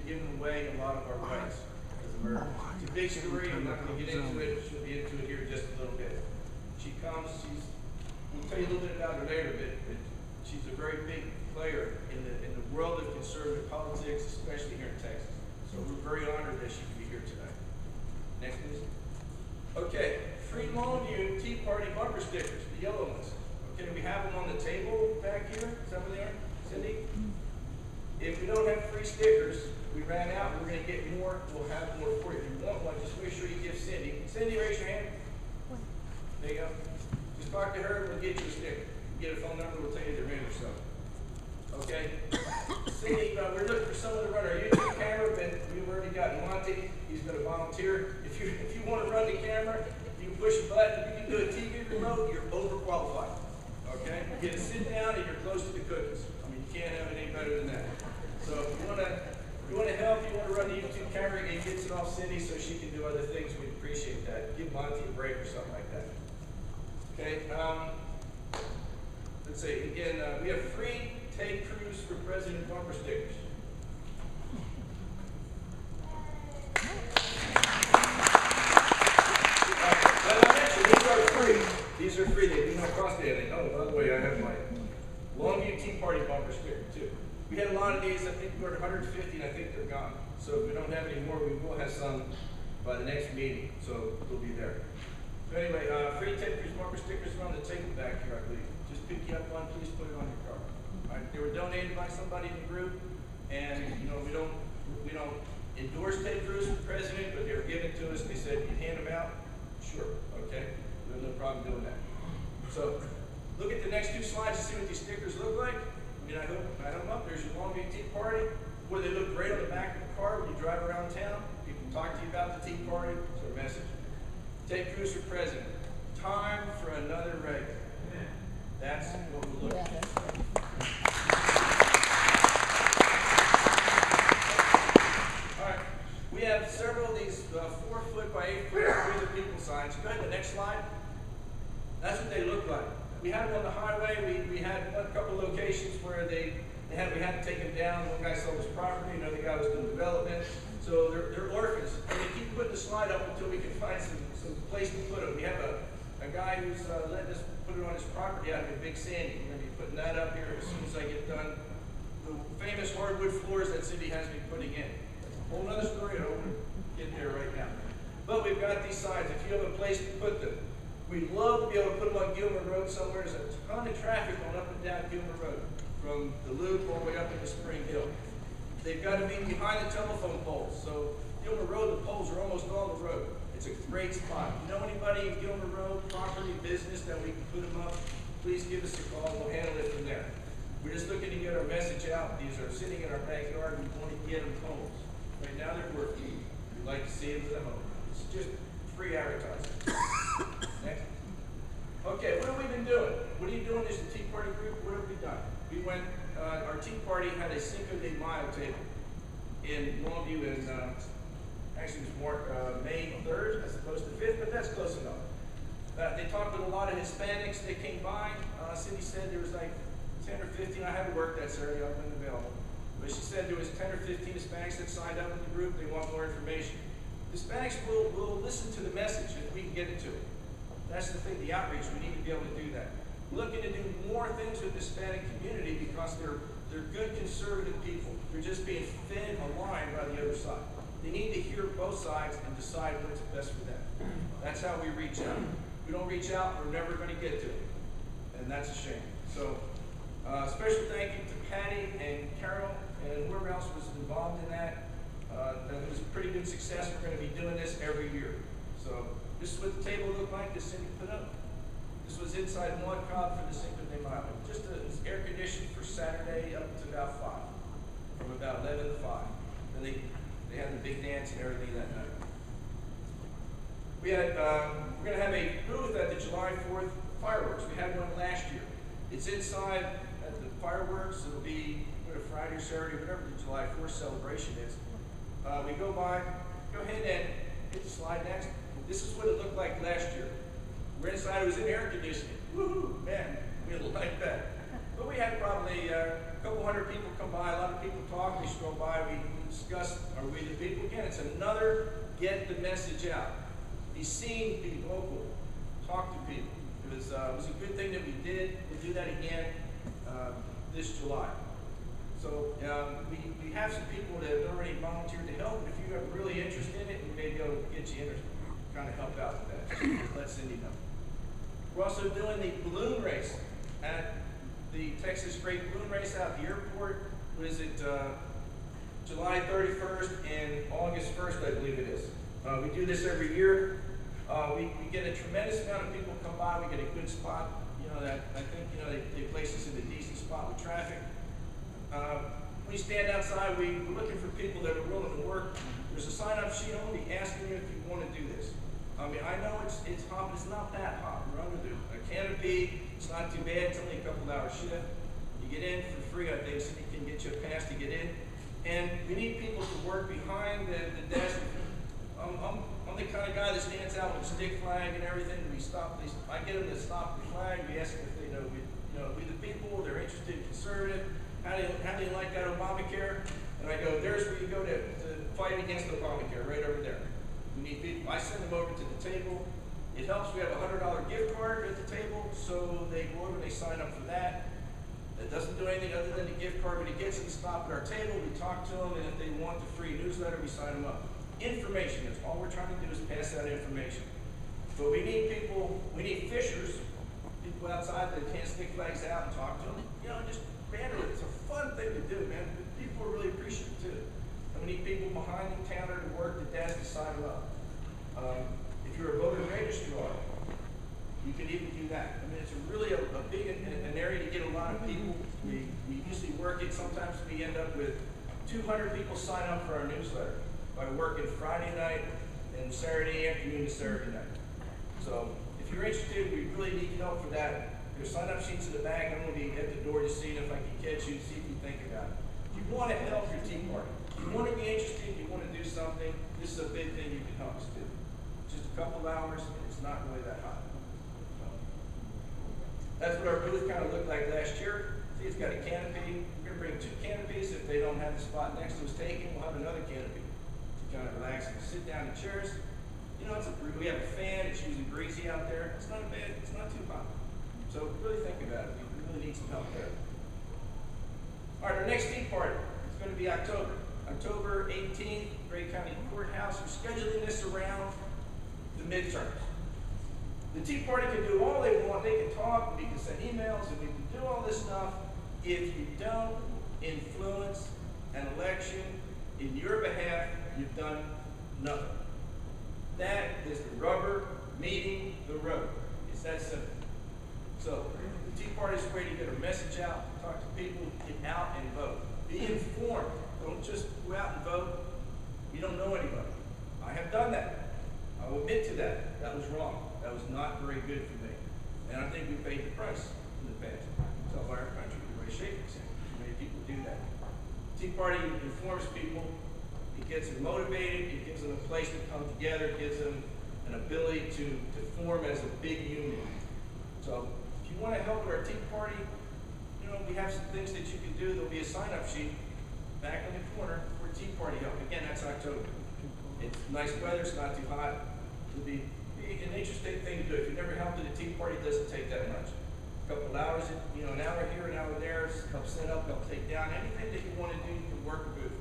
giving away a lot of our rights as Americans. It's a big story. I'm not going to get into it. She'll be into it here in just a little bit. She comes. We'll tell you a little bit about her later, but she's a very big player in the world of conservative politics, especially here in Texas. So we're very honored that she can be here tonight. Next, please. Okay, People-Longview Tea Party bumper stickers, the yellow ones. Okay, we have them on the table back here. Is that where they are, Cindy? If we don't have free stickers, we ran out. We're going to get more. We'll have more for you. If you want one, just make sure you give Cindy. Cindy, raise your hand. There you go. Just talk to her. We'll get you a sticker. Get a phone number. We'll tell you they're in or something. Okay. Cindy, we're looking for someone to run our YouTube camera, but we've already got Monty. He's going to volunteer. If you want to run the camera, you can push a button. You can do a TV remote. You're overqualified. Okay. You get to sit down and you're close to the cookies. I mean, you can't have it any better than that. So if you want to help, you want to run the YouTube camera, and gets it off Cindy so she can do other things, we'd appreciate that. Give Monty a break or something like that. Okay. Let's see. Again, we have free Ted Cruz for President bumper stickers. These are free. They do not cost anything. Oh, by the way, I have my Longview Tea Party bumper sticker too. We had a lot of these. I think we're at 150, and I think they're gone. So if we don't have any more, we will have some by the next meeting. So they'll be there. So anyway, free Ted Cruz bumper stickers are on the table back here, I believe. Just pick you up one. Please put it on your car. All right. They were donated by somebody in the group, and we don't endorse Ted Cruz for president, but they were given to us. They said you hand them out. Sure. Okay. We have no problem doing that. So look at the next two slides to see what these stickers look like. I mean, I have them up. There's your Longview Tea Party. Boy, they look great on the back of the car when you drive around town. People talk to you about the Tea Party. It's our message. Ted Cruz for president. Time for another race. That's what we're looking at. All right. We have several of these 4 foot by 8 foot Free the People signs. Go ahead to the next slide. That's what they look like. We had them on the highway. We had a couple locations where we had to take them down. One guy sold his property, another guy was doing development. So they're orphans. And they keep putting the slide up until we can find some place to put them. We have a guy who's letting us put it on his property out of Big Sandy. We're going to be putting that up here as soon as I get done. The famous hardwood floors that Cindy has me putting in. That's a whole other story. I don't want to get there right now. But we've got these signs. If you have a place to put them, we'd love to be able to put them on Gilmer Road somewhere. There's a ton of traffic going up and down Gilmer Road, from the Loop all the way up into Spring Hill. They've got to be behind the telephone poles. So Gilmer Road, the poles are almost on the road. It's a great spot. If you know anybody in Gilmer Road, property, business, that we can put them up, please give us a call. We'll handle it from there. We're just looking to get our message out. These are sitting in our backyard. We want to get them homes. Right now they're working. We'd like to see them with a home. It's just free advertising. Next. Okay, what have we been doing? What are you doing as a Tea Party group? What have we done? We went, our Tea Party had a Cinco de Mayo table in Longview, and actually it was May 3rd as opposed to 5th, but that's close enough. They talked with a lot of Hispanics. They came by. Cindy said there was like 10 or 15. I haven't worked that Saturday. I've been available. But she said there was 10 or 15 Hispanics that signed up with the group. They want more information. Hispanics will listen to the message if we can get it to them. That's the thing, the outreach. We need to be able to do that. We're looking to do more things with the Hispanic community because they're good conservative people. They're just being fed a line by the other side. They need to hear both sides and decide what's best for them. That's how we reach out. If we don't reach out, we're never going to get to it. And that's a shame. So, special thank you to Cathie and Carol and whoever else was involved in that. That was a pretty good success. We're going to be doing this every year. So, this is what the table looked like that Cindy put up. This was inside one cob for the Cinco de Mayo. Just it's air conditioned for Saturday up to about 5, from about 11 to 5. And they had the big dance and everything that night. We had we're going to have a booth at the July 4th fireworks. We had one last year. It's inside at the fireworks. It'll be Friday or Saturday, whatever the July 4th celebration is. We go by. Go ahead and hit the slide next. This is what it looked like last year. We're inside, it was in air conditioning. Woohoo, man, we like that. But we had probably a couple hundred people come by, a lot of people talk, they stroll by, we discuss our We the People. Again, it's another get the message out. Be seen, be vocal, talk to people. It was a good thing that we did. We'll do that again this July. So we have some people that have already volunteered to help. If you are really interested in it, we may be able to get you in or kind of help out with that. Just let Cindy know. We're also doing the balloon race at the Texas Great Balloon Race out at the airport. What is it? July 31st and August 1st, I believe it is. We do this every year. We get a tremendous amount of people come by. We get a good spot. You know, that I think, you know, they place us in a decent spot with traffic. When you stand outside, we're looking for people that are willing to work. There's a sign-up sheet. I'm going to be asking you if you want to do this. I mean, I know it's hot, but it's not that hot. We're under a canopy. It's not too bad. It's only a couple-hour shift. You get in for free, I think, so you can get you a pass to get in. And we need people to work behind the desk. I'm the kind of guy that stands out with a stick flag and everything. I get them to stop the flag. We ask them if they know we the people. They're interested in conservative. How do you like that Obamacare? And I go, there's where you go to fight against Obamacare, right over there. We need people. I send them over to the table. It helps. We have a $100 gift card at the table, so they go over and they sign up for that. That doesn't do anything other than the gift card, but it gets them to stop at our table. We talk to them, and if they want the free newsletter, we sign them up. Information is all we're trying to do is pass that information. But we need people. We need fishers, people outside that can't stick flags out and talk to them. You know, just banter it. It's a fun thing to do, man. People are really appreciative too. And we need people behind the counter to work the desk to sign them up. If you're a voter registrar, you can even do that. I mean, it's really a big an area to get a lot of people. We usually work it. Sometimes we end up with 200 people sign up for our newsletter by working Friday night and Saturday afternoon to Saturday night. So if you're interested, we really need help for that. There's sign-up sheets in the back. I'm going to be at the door to see if I can catch you, see if you think about it. If you want to help your Tea Party, if you want to be interested, you want to do something, this is a big thing you can help us do. Just a couple hours, and it's not really that hot. So, that's what our booth kind of looked like last year. See, it's got a canopy. We're going to bring 2 canopies. If they don't have the spot next to us taken, we'll have another canopy to kind of relax and sit down in chairs. You know, we have a fan. It's usually breezy out there. It's not bad. It's not too hot. So really think about it. We really need some help there. All right, our next Tea Party is going to be October 18th, Gray County Courthouse. We're scheduling this around the midterms. The Tea Party can do all they want. They can talk, we can send emails, and we can do all this stuff. If you don't influence an election in your behalf, you've done nothing. That is the rubber meeting the road. It's that simple. So the Tea Party is a way to get a message out, talk to people, get out and vote. Be informed. Don't just go out and vote. You don't know anybody. I have done that. I will admit to that. That was wrong. That was not very good for me. And I think we paid the price in the past. So by our country, the way shape is many people do that. Tea Party informs people. It gets them motivated. It gives them a place to come together. It gives them an ability to form as a big union. So if you want to help with our Tea Party, you know, we have some things that you can do. There'll be a sign-up sheet back in the corner for Tea Party help. Again, that's October. It's nice weather. It's not too hot. It'll be an interesting thing to do. If you've never helped at a Tea Party, it doesn't take that much. A couple hours, you know, an hour here, an hour there, help set up, help take down. Anything that you want to do, you can work a booth.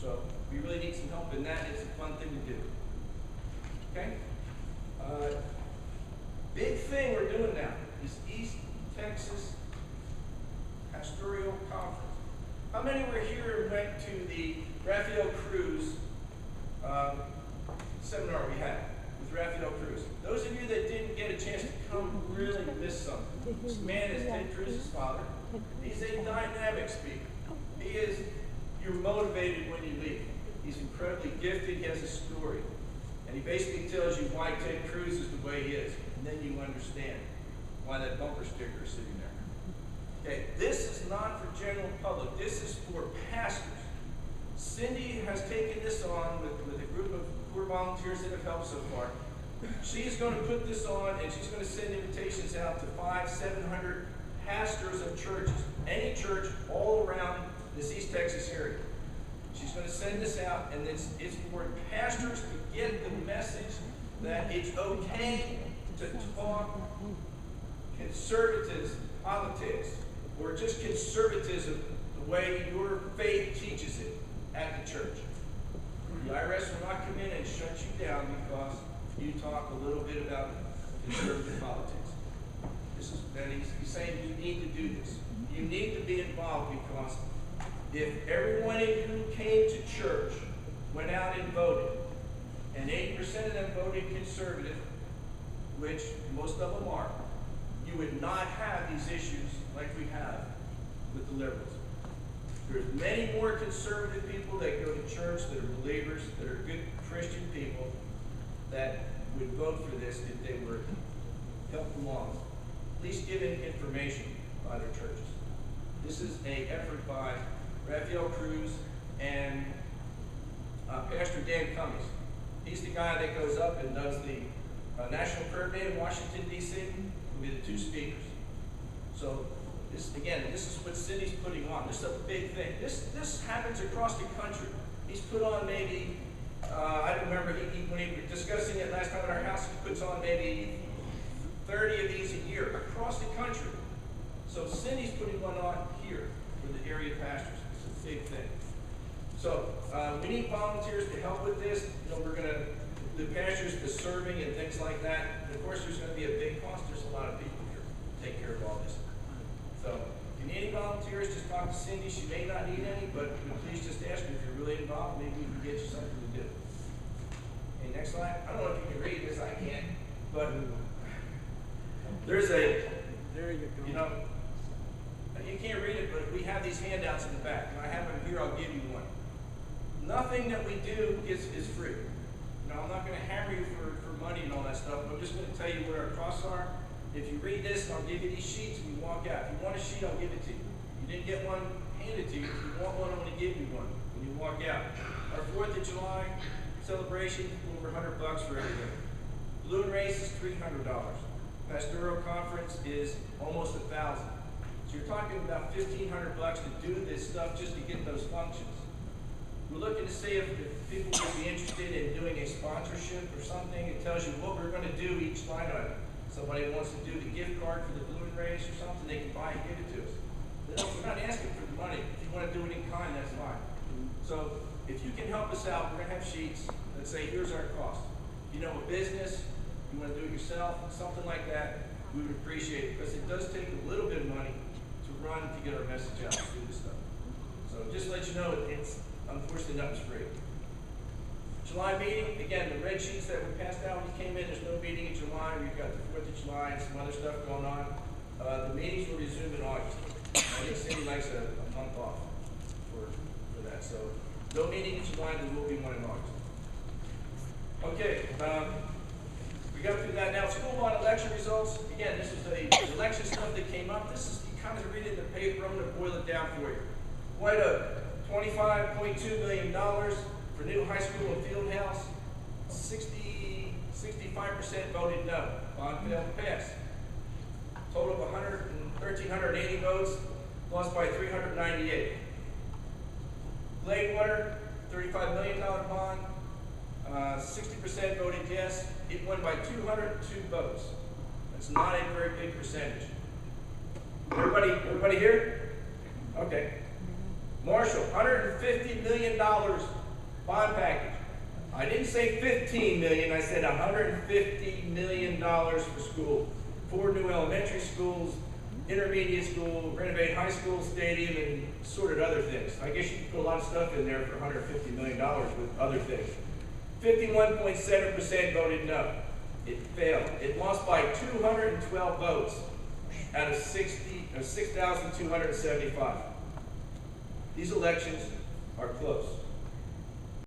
So we really need some help in that. It's a fun thing to do. Okay? Big thing we're doing now is East Texas Pastoral Conference. How many were here and went to the Raphael Cruz seminar we had with Raphael Cruz? Those of you that didn't get a chance to come really missed something. This man is Ted Cruz's father. He's a dynamic speaker. You're motivated when you leave. He's incredibly gifted. He has a story. And he basically tells you why Ted Cruz is the way he is. And then you understand why that bumper sticker is sitting there. Okay, this is not for general public. This is for pastors. Cindy has taken this on with a group of poor volunteers that have helped so far. She's going to put this on, and she's going to send invitations out to 500-700 pastors of churches, any church all around this East Texas area. She's going to send this out, and it's for pastors to get the message that it's okay to talk conservative politics, or just conservatism the way your faith teaches it at the church. The IRS will not come in and shut you down because you talk a little bit about conservative politics. And he's saying you need to do this. You need to be involved, because if everyone who came to church went out and voted, and 80% of them voted conservative, which most of them are, you would not have these issues like we have with the liberals. There's many more conservative people that go to church, that are believers, that are good Christian people, that would vote for this if they were helped along, at least given information by their churches. This is an effort by Raphael Cruz and Pastor Dan Cummings. He's the guy that goes up and does the National Prayer Day in Washington, D.C. We'll be the two speakers. So this is what Cindy's putting on. This is a big thing. This happens across the country. He's put on maybe, I don't remember, when he was discussing it last time at our house, he puts on maybe 30 of these a year across the country. So Cindy's putting one on here for the area pastors. It's a big thing. So we need volunteers to help with this. You know, the pastors, the serving and things like that. And of course, there's going to be a big cost. There's a lot of people here to take care of all this. So if you need any volunteers, just talk to Cindy. She may not need any, but please just ask her if you're really involved. Maybe we can get you something to do. Okay, next slide. I don't know if you can read this. I can't. But there's there you go. You can't read it, but we have these handouts in the back. And I have them here. I'll give you one. Nothing that we do is free. I'm not going to hammer you for money and all that stuff. I'm just going to tell you what our costs are. If you read this, I'll give you these sheets and you walk out. If you want a sheet, I'll give it to you. You didn't get one handed to you. If you want one, I'm going to give you one when you walk out. Our 4th of July celebration, over $100 for everything. Balloon race is $300. Pastoral conference is almost $1,000. So you're talking about $1,500 to do this stuff just to get those functions. We're looking to see if people would be interested in doing a sponsorship or something. It tells you what we're going to do each line item. Somebody wants to do the gift card for the balloon race or something, they can buy and give it to us. We're not asking for the money. If you want to do it in kind, that's fine. So if you can help us out, we're going to have sheets that say, here's our cost. If you know a business, you want to do it yourself, something like that, we would appreciate it, because it does take a little bit of money to run to get our message out and do this stuff. So just to let you know, it's unfortunately nothing's free. July meeting, again, the red sheets that we passed out when you came in, there's no meeting in July. We've got the 4th of July and some other stuff going on. The meetings will resume in August. I think Cindy likes a month off for that. So no meeting in July, there will be one in August. Okay, we got through that. Now, school board election results. Again, this is the election stuff that came up. This is, you kind of read it in the paper. I'm going to boil it down for you. Quite a $25.2 million for new high school and field house. 65% voted no. Bond failed to pass. Total of 1,380 votes, lost by 398. Gladewater, $35 million bond. 60% voted yes. It won by 202 votes. That's not a very big percentage. Everybody here? Okay. Marshall, $150 million bond package. I didn't say $15 million, I said $150 million for school. 4 new elementary schools, intermediate school, renovate high school stadium, and sorted other things. I guess you could put a lot of stuff in there for $150 million with other things. 51.7% voted no. It failed. It lost by 212 votes out of 6,275. These elections are close.